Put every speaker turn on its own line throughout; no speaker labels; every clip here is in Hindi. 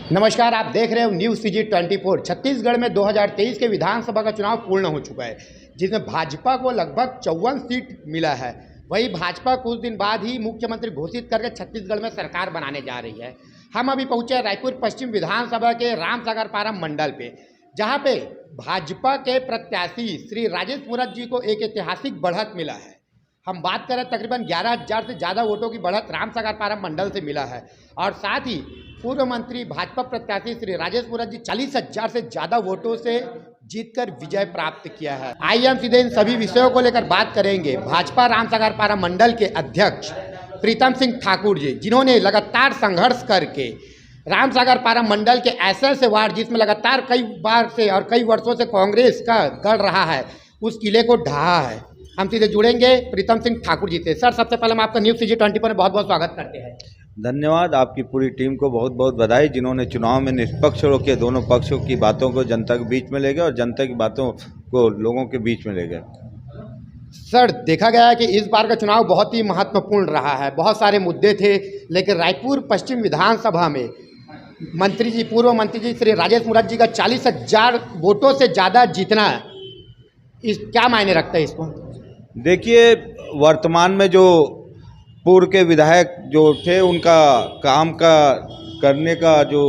नमस्कार, आप देख रहे हो न्यूज़ सीजी 24। छत्तीसगढ़ में 2023 के विधानसभा का चुनाव पूर्ण हो चुका है, जिसमें भाजपा को लगभग 54 सीट मिला है। वही भाजपा कुछ दिन बाद ही मुख्यमंत्री घोषित करके छत्तीसगढ़ में सरकार बनाने जा रही है। हम अभी पहुंचे रायपुर पश्चिम विधानसभा के रामसागर मंडल पे, जहां पे भाजपा के प्रत्याशी श्री राजेश मूरत जी को एक ऐतिहासिक बढ़त मिला है। हम बात करें तकरीबन 11,000 से ज़्यादा वोटों की बढ़त रामसागर मंडल से मिला है, और साथ ही पूर्व मंत्री भाजपा प्रत्याशी श्री राजेश मूरत जी 40,000 से ज़्यादा वोटों से जीतकर विजय प्राप्त किया है। आइए हम सीधे इन सभी विषयों को लेकर बात करेंगे भाजपा रामसागर मंडल के अध्यक्ष प्रीतम सिंह ठाकुर जी, जिन्होंने लगातार संघर्ष करके रामसागर मंडल के ऐसे वार्ड जिसमें लगातार कई बार से और कई वर्षों से कांग्रेस का गढ़ रहा है, उस किले को ढहा है। हम सीधे जुड़ेंगे प्रीतम सिंह ठाकुर जी से। सर, सबसे पहले हम आपका न्यूज़ सीजी 24 में बहुत बहुत स्वागत करते हैं।
धन्यवाद। आपकी पूरी टीम को बहुत बहुत बधाई, जिन्होंने चुनाव में निष्पक्ष होकर दोनों पक्षों की बातों को जनता के बीच में ले गए और जनता की बातों को लोगों के बीच में ले गए।
सर, देखा गया है कि इस बार का चुनाव बहुत ही महत्वपूर्ण रहा है। बहुत सारे मुद्दे थे, लेकिन रायपुर पश्चिम विधानसभा में पूर्व मंत्री जी श्री राजेश मूरत जी का 40,000 वोटों से ज़्यादा जीतना इस क्या मायने रखता है इसको?
देखिए, वर्तमान में जो पूर्व के विधायक जो थे, उनका काम का करने का जो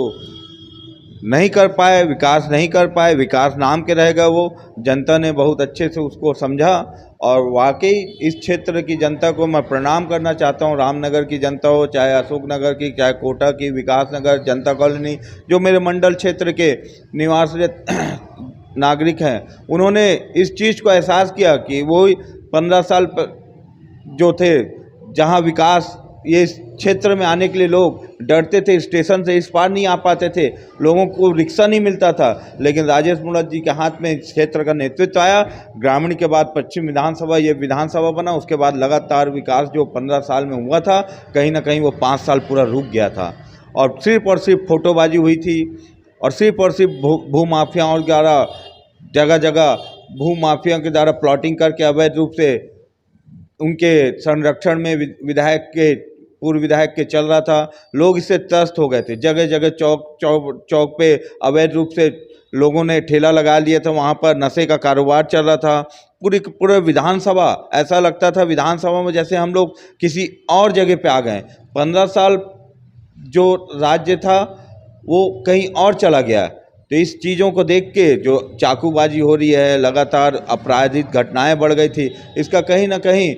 नहीं कर पाए, विकास नहीं कर पाए, विकास नाम के रहेगा वो। जनता ने बहुत अच्छे से उसको समझा, और वाकई इस क्षेत्र की जनता को मैं प्रणाम करना चाहता हूँ। रामनगर की जनता हो, चाहे अशोकनगर की, चाहे कोटा की, विकासनगर जनता कॉलोनी, जो मेरे मंडल क्षेत्र के निवासरत नागरिक हैं, उन्होंने इस चीज़ को एहसास किया कि वो 15 साल जो थे, जहां विकास, ये इस क्षेत्र में आने के लिए लोग डरते थे, स्टेशन से इस पार नहीं आ पाते थे, लोगों को रिक्शा नहीं मिलता था, लेकिन राजेश मूरत जी के हाथ में इस क्षेत्र का नेतृत्व आया। ग्रामीण के बाद पश्चिम विधानसभा ये विधानसभा बना, उसके बाद लगातार विकास जो 15 साल में हुआ था, कहीं ना कहीं वो 5 साल पूरा रुक गया था, और सिर्फ फोटोबाजी हुई थी, और सिर्फ भू माफियाओं द्वारा जगह जगह भू माफिया के द्वारा प्लॉटिंग करके अवैध रूप से उनके संरक्षण में पूर्व विधायक के चल रहा था। लोग इससे त्रस्त हो गए थे। जगह जगह चौक पे अवैध रूप से लोगों ने ठेला लगा लिया था, वहाँ पर नशे का कारोबार चल रहा था। पूरे विधानसभा, ऐसा लगता था विधानसभा में जैसे हम लोग किसी और जगह पे आ गए। 15 साल जो राज्य था वो कहीं और चला गया। तो इस चीज़ों को देख के जो चाकूबाजी हो रही है, लगातार आपराधिक घटनाएं बढ़ गई थी, इसका कहीं ना कहीं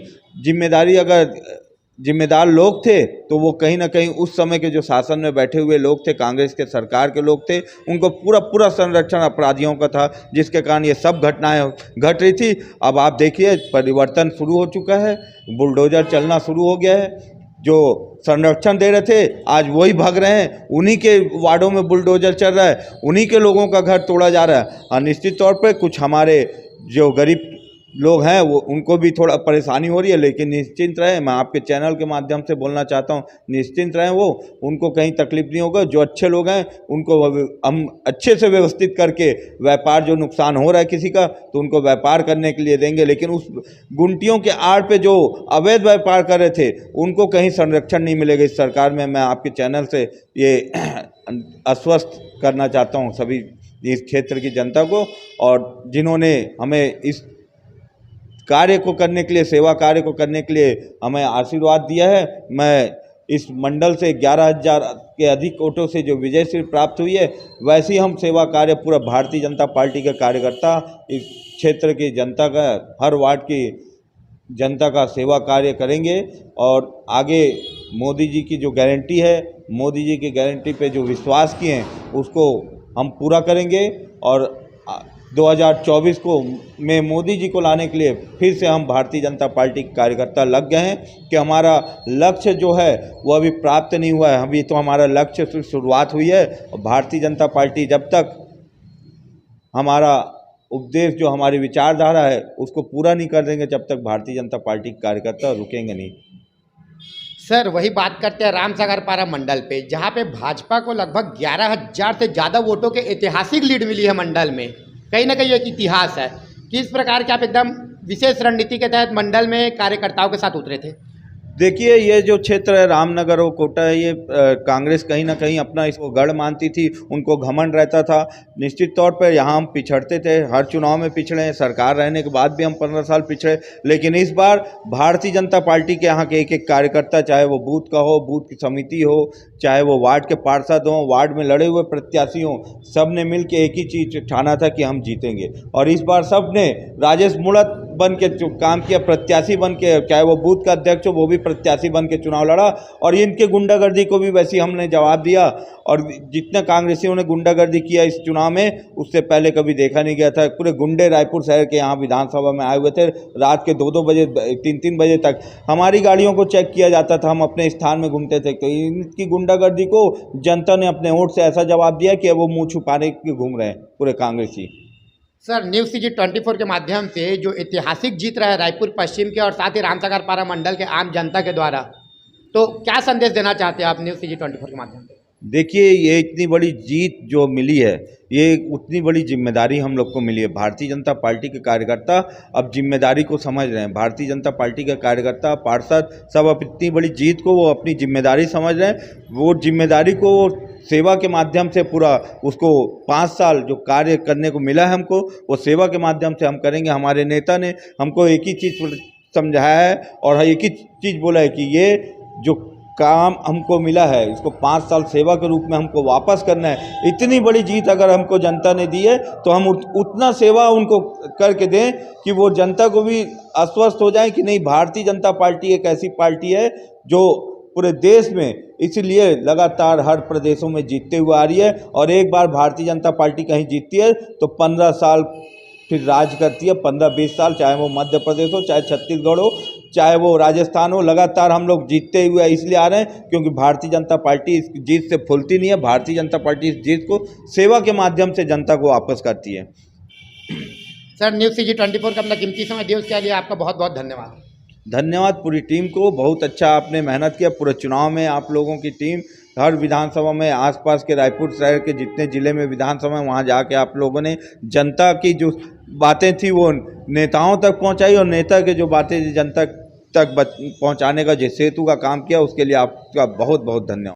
जिम्मेदार लोग थे, तो वो कहीं ना कहीं उस समय के जो शासन में बैठे हुए लोग थे, कांग्रेस के सरकार के लोग थे, उनको पूरा संरक्षण अपराधियों का था, जिसके कारण ये सब घटनाएं घट रही थी। अब आप देखिए, परिवर्तन शुरू हो चुका है, बुलडोजर चलना शुरू हो गया है। जो संरक्षण दे रहे थे, आज वही भाग रहे हैं, उन्हीं के वार्डों में बुलडोजर चल रहा है, उन्हीं के लोगों का घर तोड़ा जा रहा है। और निश्चित तौर पे कुछ हमारे जो गरीब लोग हैं, वो उनको भी थोड़ा परेशानी हो रही है, लेकिन निश्चिंत रहें, मैं आपके चैनल के माध्यम से बोलना चाहता हूं, निश्चिंत रहें, उनको कहीं तकलीफ नहीं होगा। जो अच्छे लोग हैं उनको हम अच्छे से व्यवस्थित करके, व्यापार जो नुकसान हो रहा है किसी का, तो उनको व्यापार करने के लिए देंगे, लेकिन उस गुंटियों के आड़ पे जो अवैध व्यापार कर रहे थे, उनको कहीं संरक्षण नहीं मिलेगा इस सरकार में। मैं आपके चैनल से ये आश्वस्त करना चाहता हूँ सभी इस क्षेत्र की जनता को, और जिन्होंने हमें इस कार्य को करने के लिए, सेवा कार्य को करने के लिए हमें आशीर्वाद दिया है। मैं इस मंडल से 11,000 के अधिक वोटों से जो विजय श्री प्राप्त हुई है, वैसे ही हम सेवा कार्य पूरा भारतीय जनता पार्टी के कार्यकर्ता इस क्षेत्र की जनता का, हर वार्ड की जनता का सेवा कार्य करेंगे, और आगे मोदी जी की जो गारंटी है, मोदी जी की गारंटी पे जो विश्वास किए हैं, उसको हम पूरा करेंगे। और 2024 को में मोदी जी को लाने के लिए फिर से हम भारतीय जनता पार्टी के कार्यकर्ता लग गए हैं कि हमारा लक्ष्य जो है वो अभी प्राप्त नहीं हुआ है। अभी तो हमारा लक्ष्य से शुरुआत हुई है, और भारतीय जनता पार्टी जब तक हमारा उपदेश, जो हमारी विचारधारा है, उसको पूरा नहीं कर देंगे, जब तक भारतीय जनता पार्टी के कार्यकर्ता रुकेंगे नहीं।
सर, वही बात करते हैं रामसागर मंडल पे, जहाँ पे भाजपा को लगभग 11,000 से ज़्यादा वोटों के ऐतिहासिक लीड मिली है मंडल में। कहीं ना कहीं एक इतिहास है। किस प्रकार के आप एकदम विशेष रणनीति के तहत मंडल में कार्यकर्ताओं के साथ उतरे थे?
देखिए, ये जो क्षेत्र है रामनगर और कोटा है, ये कांग्रेस कहीं ना कहीं अपना इसको गढ़ मानती थी, उनको घमंड रहता था। निश्चित तौर पर यहाँ हम पिछड़ते थे, हर चुनाव में पिछड़े हैं, सरकार रहने के बाद भी हम 15 साल पिछड़े। लेकिन इस बार भारतीय जनता पार्टी के यहाँ के एक एक कार्यकर्ता, चाहे वो बूथ का हो, बूथ की समिति हो, चाहे वो वार्ड के पार्षद हों, वार्ड में लड़े हुए प्रत्याशी हों, सब ने मिल के एक ही चीज़ ठाना था कि हम जीतेंगे। और इस बार सब ने राजेश मुड़त बन के काम किया, प्रत्याशी बन के, चाहे वो बूथ का अध्यक्ष हो वो भी प्रत्याशी बन के चुनाव लड़ा, और इनके गुंडागर्दी को भी वैसे ही हमने जवाब दिया। और जितने कांग्रेसियों ने गुंडागर्दी किया इस चुनाव में, उससे पहले कभी देखा नहीं गया था। पूरे गुंडे रायपुर शहर के यहाँ विधानसभा में आए हुए थे, रात के 2-2 बजे 3-3 बजे तक हमारी गाड़ियों को चेक किया जाता था, हम अपने स्थान में घूमते थे। तो इनकी गुंडागर्दी को जनता ने अपने वोट से ऐसा जवाब दिया कि वो मुँह छुपाने के घूम रहे हैं पूरे कांग्रेसी।
सर, न्यूज़ सीजी 24 के माध्यम से जो ऐतिहासिक जीत रहा है रायपुर पश्चिम के और साथ ही रामसागरपारा मंडल के आम जनता के द्वारा, तो क्या संदेश देना चाहते हैं आप न्यूज़ सीजी 24 के माध्यम से?
देखिए, ये इतनी बड़ी जीत जो मिली है, ये उतनी बड़ी जिम्मेदारी हम लोग को मिली है। भारतीय जनता पार्टी के कार्यकर्ता अब जिम्मेदारी को समझ रहे हैं। भारतीय जनता पार्टी के कार्यकर्ता, पार्षद सब अब इतनी बड़ी जीत को वो अपनी जिम्मेदारी समझ रहे हैं। वो जिम्मेदारी को सेवा के माध्यम से पूरा उसको 5 साल जो कार्य करने को मिला है हमको, वो सेवा के माध्यम से हम करेंगे। हमारे नेता ने हमको एक ही चीज़ समझाया है और एक ही चीज़ बोला है कि ये जो काम हमको मिला है इसको 5 साल सेवा के रूप में हमको वापस करना है। इतनी बड़ी जीत अगर हमको जनता ने दी है तो हम उतना सेवा उनको करके दें कि वो जनता को भी आश्वस्त हो जाए कि नहीं, भारतीय जनता पार्टी एक ऐसी पार्टी है जो पूरे देश में इसलिए लगातार हर प्रदेशों में जीतते हुए आ रही है। और एक बार भारतीय जनता पार्टी कहीं जीतती है तो 15 साल फिर राज करती है, 15-20 साल, चाहे वो मध्य प्रदेश हो, चाहे छत्तीसगढ़ हो, चाहे वो राजस्थान हो। लगातार हम लोग जीतते हुए इसलिए आ रहे हैं क्योंकि भारतीय जनता पार्टी इस जीत से फूलती नहीं है। भारतीय जनता पार्टी इस जीत को सेवा के माध्यम से जनता को वापस करती है।
सर, न्यूज़ सीजी 24 का अपना कीमती समय दिया, उसके लिए आपका बहुत बहुत धन्यवाद।
धन्यवाद पूरी टीम को, बहुत अच्छा आपने मेहनत किया। पूरे चुनाव में आप लोगों की टीम हर विधानसभा में, आसपास के रायपुर शहर के जितने ज़िले में विधानसभा है वहाँ जाके आप लोगों ने जनता की जो बातें थी वो नेताओं तक पहुँचाई, और नेता के जो बातें जनता तक पहुँचाने का जिस सेतु का काम किया उसके लिए आपका बहुत बहुत धन्यवाद।